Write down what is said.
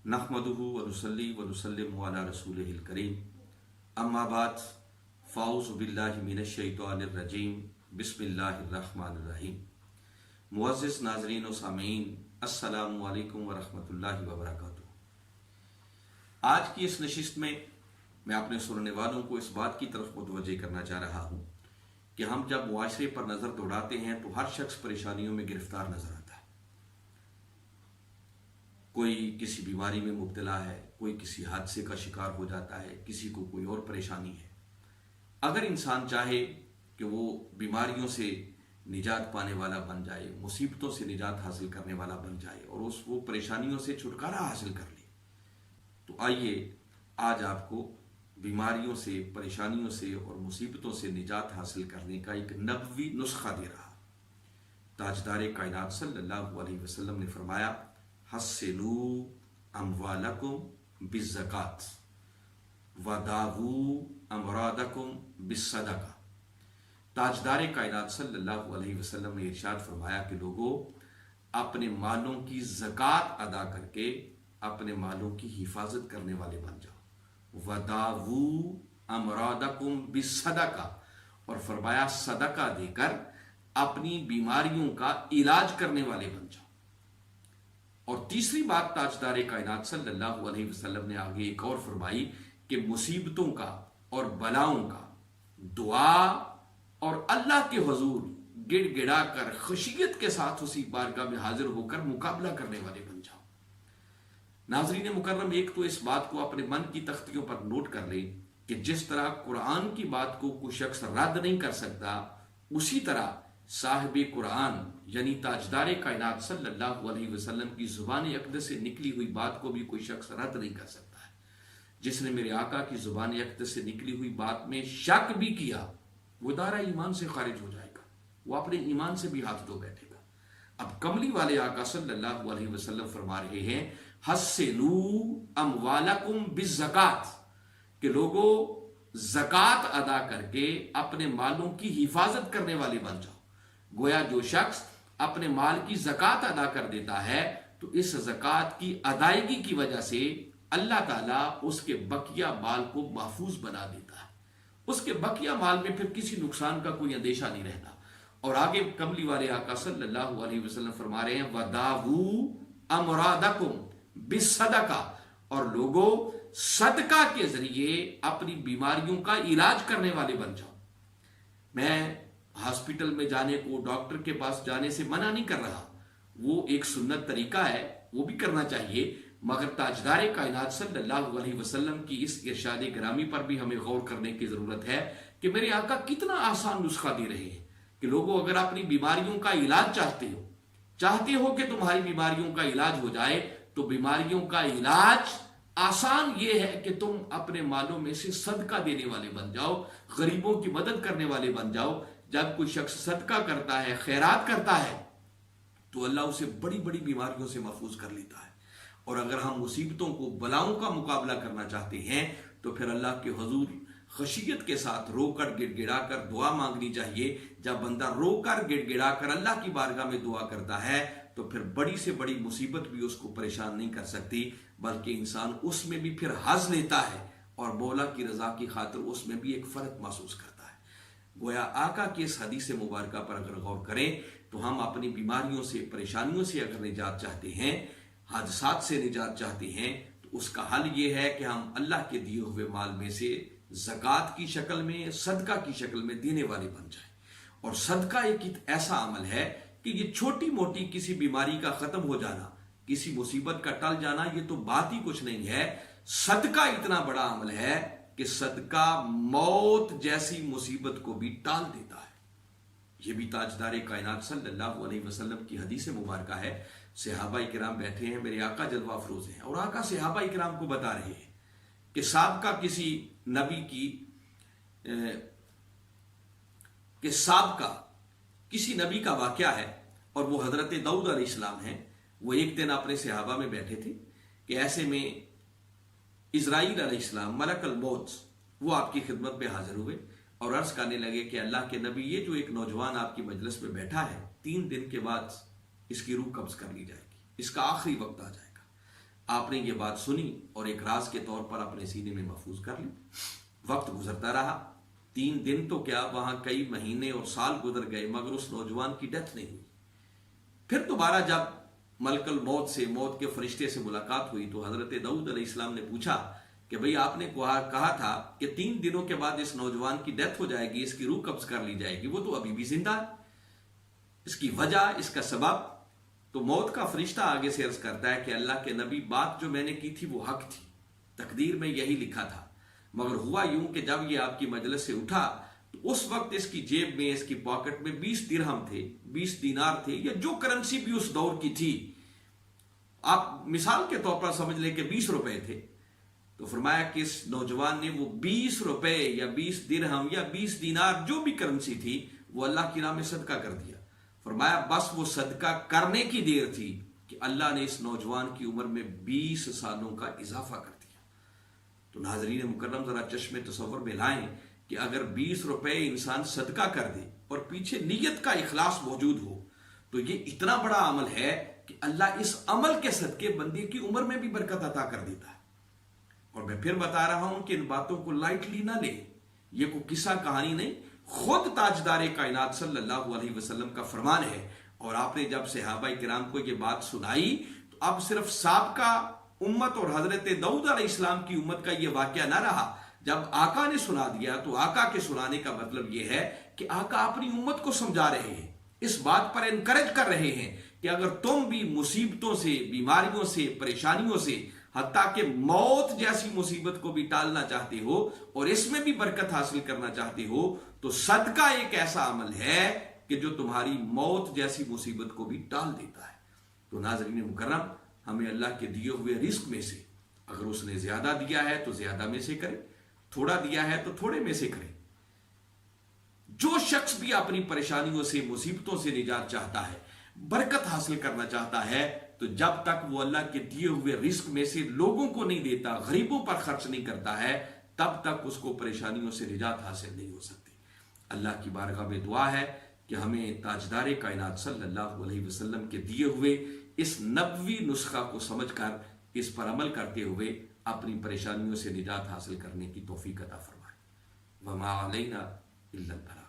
नहमदुहु व नुसल्ली व नुसल्लिमु अला रसूलिहिल करीम अम्मा बाद फ़ाऊज़ु बिल्लाहि मिनश शैतानिर रजीम बिस्मिल्लाहिर रहमानिर रहीम। मुअज़्ज़िज़ नाज़रीन व सामीन, अस्सलामु अलैकुम व रहमतुल्लाहि व बरकातुहू। आज की इस नशिस्त में मैं अपने सुनने वालों को इस बात की तरफ मुतवज्जे करना चाह रहा हूँ कि हम जब मुआशरे पर नज़र दौड़ाते हैं तो हर शख्स परेशानियों में गिरफ्तार नजर आता है। कोई किसी बीमारी में मुब्तला है, कोई किसी हादसे का शिकार हो जाता है, किसी को कोई और परेशानी है। अगर इंसान चाहे कि वो बीमारियों से निजात पाने वाला बन जाए, मुसीबतों से निजात हासिल करने वाला बन जाए और वो परेशानियों से छुटकारा हासिल कर ले, तो आइए आज आपको बीमारियों से, परेशानियों से और मुसीबतों से निजात हासिल करने का एक नबवी नुस्खा दे रहा। ताजदार कायनात सल्लल्लाहु अलैहि वसल्लम ने फरमाया, हस्सिनू अमवालकुम बिज़्ज़कात वदावू अमरादकुम बिस्सदका। ताजदार कायनात सल्लल्लाहु अलैहि वसल्लम ने इरशाद फरमाया कि लोगों, अपने मालों की ज़कात अदा करके अपने मालों की हिफाजत करने वाले बन जाओ। वदावू अमरादकुम बिस्सदका, और फरमाया सदका देकर अपनी बीमारियों का इलाज करने वाले बन जाओ। और तीसरी बात ताजदार कायनात सल्लल्लाहु अलैहि वसल्लम ने आगे एक और फरमाई कि मुसीबतों का और बलाओं का दुआ और अल्लाह के हुजूर गिड़गिड़ा कर खुशियत के साथ उसी बारगाह में हाजिर होकर मुकाबला करने वाले बन जाओ। नाज़रीन मुकर्रम, एक तो इस बात को अपने मन की तख्तियों पर नोट कर ले कि जिस तरह कुरान की बात को कोई शख्स रद्द नहीं कर सकता, उसी तरह साहिबे कुरान यानी ताजदार कायनात सल्लल्लाहु अलैहि वसल्लम की जुबान अक़दस से निकली हुई बात को भी कोई शख्स रद्द नहीं कर सकता है। जिसने मेरे आका की जुबान अक़दस से निकली हुई बात में शक भी किया, वो दायरा ईमान से खारिज हो जाएगा, वो अपने ईमान से भी हाथ धो बैठेगा। अब कमली वाले आका सल्लल्लाहु अलैहि वसल्लम फरमा रहे हैं, हस्सिनू अमवालकुम बिज़्ज़कात, कि लोगों ज़कात अदा करके अपने मालों की हिफाजत करने वाले बन जाओ। गोया जो शख्स अपने माल की ज़कात अदा कर देता है तो इस ज़कात की अदायगी की वजह से अल्लाह ताला उसके बकिया माल को महफूज बना देता है। उसके बकिया माल में फिर किसी नुकसान का कोई अंदेशा नहीं रहता। और आगे कमली वाले आका सल्लल्लाहु अलैहि वसल्लम फरमा रहे हैं, वदावू अमरादकुम बिस्सदका, और लोगों सदका के जरिए अपनी बीमारियों का इलाज करने वाले बन जाओ। मैं हॉस्पिटल में जाने को, डॉक्टर के पास जाने से मना नहीं कर रहा, वो एक सुन्नत तरीका है, वो भी करना चाहिए, मगर ताजदार कायनात सल्लल्लाहु अलैहि वसल्लम की इस इरशाद गिरामी पर भी हमें गौर करने की जरूरत है कि मेरे आका कितना आसान नुस्खा दे रहे हैं कि लोगों, अगर अपनी बीमारियों का इलाज चाहते हो कि तुम्हारी बीमारियों का इलाज हो जाए, तो बीमारियों का इलाज आसान ये है कि तुम अपने मालों में से सदका देने वाले बन जाओ, गरीबों की मदद करने वाले बन जाओ। जब कोई शख्स सदका करता है, खैरात करता है, तो अल्लाह उसे बड़ी बड़ी बीमारियों से महफूज कर लेता है। और अगर हम मुसीबतों को, बलाओं का मुकाबला करना चाहते हैं, तो फिर अल्लाह के हुजूर खशियत के साथ रोकर गिड़गिड़ा कर दुआ मांगनी चाहिए। जब बंदा रोकर गिड़गिड़ा कर अल्लाह की बारगाह में दुआ करता है, तो फिर बड़ी से बड़ी मुसीबत भी उसको परेशान नहीं कर सकती, बल्कि इंसान उसमें भी फिर हज लेता है और मौला की रजा की खातिर उसमें भी एक फर्क महसूस करता है। गोया आका की इस हदीस मुबारक पर अगर गौर करें तो हम अपनी बीमारियों से, परेशानियों से अगर निजात चाहते हैं, हादसात से निजात चाहते हैं, तो उसका हल ये है कि हम अल्लाह के दिए हुए माल में से ज़कात की शक्ल में, सदका की शक्ल में देने वाले बन जाए। और सदका एक ऐसा अमल है कि ये छोटी मोटी किसी बीमारी का खत्म हो जाना, किसी मुसीबत का टल जाना, ये तो बात ही कुछ नहीं है। सदका इतना बड़ा अमल है कि सदका मौत जैसी मुसीबत को भी टाल देता है। यह भी ताजदार कायनात सल्लल्लाहु अलैहि वसल्लम की हदीस मुबारक है। सहाबा इकराम बैठे हैं, मेरे आका जलवा अफरोज हैं, और आका सहाबा इकराम को बता रहे हैं कि साबका किसी नबी कि साबका किसी नबी का वाकया है, और वो हजरत दाऊद अलैहिस्सलाम हैं। वो एक दिन अपने सहाबा में बैठे थे कि ऐसे में इज़राइल अलैहिस्सलाम, मलकुल मौत, वो आपकी खिदमत में हाजिर हुए और अर्ज करने लगे कि अल्लाह के नबी, ये जो एक नौजवान आपकी मजलिस में बैठा है, 3 दिन के बाद इसकी रूह कब्ज कर ली जाएगी, इसका आखिरी वक्त आ जाएगा। آپ نے یہ بات سنی اور ایک راز کے طور پر اپنے سینے میں محفوظ کر لی۔ وقت گزرتا رہا، 3 دن تو کیا وہاں کئی مہینے اور سال گزر گئے، مگر اس نوجوان کی ڈیتھ نہیں ہوئی۔ پھر دوبارہ جب ملک الموت سے، موت کے فرشتے سے ملاقات ہوئی تو حضرت داؤد علیہ السلام نے پوچھا کہ بھئی آپ نے کہا تھا کہ 3 دنوں کے بعد اس نوجوان کی ڈیتھ ہو جائے گی، اس کی روح قبض کر لی جائے گی، وہ تو ابھی بھی زندہ ہے، اس کی وجہ، اس کا سبب؟ تو موت کا فرشتہ آگے سے عرض کرتا ہے کہ اللہ کے نبی، بات جو میں نے کی تھی وہ حق تھی، تقدیر میں یہی لکھا تھا، مگر ہوا یوں کہ جب یہ آپ کی مجلس سے اٹھا تو اس وقت اس کی جیب میں، اس کی پاکٹ میں 20 درہم تھے، 20 دینار تھے، یا جو کرنسی بھی اس دور کی تھی، آپ مثال کے طور پر سمجھ لیں کہ 20 روپے تھے۔ تو فرمایا کہ اس نوجوان نے وہ 20 روپے یا 20 درہم یا 20 دینار جو بھی کرنسی تھی وہ اللہ کی راہ میں صدقہ کر دیا۔ فرمایا بس وہ صدقہ کرنے کی دیر تھی کہ اللہ نے اس نوجوان کی عمر میں 20 سالوں کا اضافہ کر دیا۔ تو ناظرین مکرم ذرا چشم تصور میں لائیں کہ اگر 20 روپے انسان صدقہ کر دے اور پیچھے نیت کا اخلاص موجود ہو تو یہ اتنا بڑا عمل ہے کہ اللہ اس عمل کے صدقے بندے کی عمر میں بھی برکت عطا کر دیتا ہے۔ اور میں پھر بتا رہا ہوں کہ ان باتوں کو لائٹلی نہ لیں، یہ کوئی قصہ کہانی نہیں، خود تاجدار کائنات صلی اللہ علیہ وسلم کا فرمان ہے۔ اور آپ نے جب صحابہ کرام کو یہ بات سنائی تو اب صرف سابقہ امت اور حضرت داؤد علیہ السلام کی امت کا یہ واقعہ نہ رہا۔ جب آقا نے سنا دیا تو آقا کے سنانے کا مطلب یہ ہے کہ آقا اپنی امت کو سمجھا رہے ہیں، اس بات پر انکریج کر رہے ہیں کہ اگر تم بھی مصیبتوں سے، بیماریوں سے، پریشانیوں سے، حتیٰ کہ موت جیسی مصیبت کو بھی ٹالنا چاہتے ہو اور اس میں بھی برکت حاصل کرنا چاہتے ہو تو صدقہ ایک ایسا عمل ہے کہ جو تمہاری موت جیسی مصیبت کو بھی ٹال دیتا ہے۔ تو ناظرین مکرم، ہمیں اللہ کے دیے ہوئے رزق میں سے اگر اس نے زیادہ دیا ہے تو زیادہ میں سے کرے، تھوڑا دیا ہے تو تھوڑے میں سے کرے۔ جو شخص بھی اپنی پریشانیوں سے، مصیبتوں سے نجات چاہتا ہے، برکت حاصل کرنا چاہتا ہے، تو جب تک وہ اللہ کے دیے ہوئے رزق میں سے لوگوں کو نہیں دیتا، غریبوں پر خرچ نہیں کرتا ہے، تب تک اس کو پریشانیوں سے نجات حاصل نہیں ہو سکتی۔ اللہ کی بارگاہ میں دعا ہے کہ ہمیں تاجدار کائنات صلی اللہ علیہ وسلم کے دیے ہوئے اس نبوی نسخہ کو سمجھ کر اس پر عمل کرتے ہوئے اپنی پریشانیوں سے نجات حاصل کرنے کی توفیق عطا فرمائے۔ وما علینا الا البلاغ۔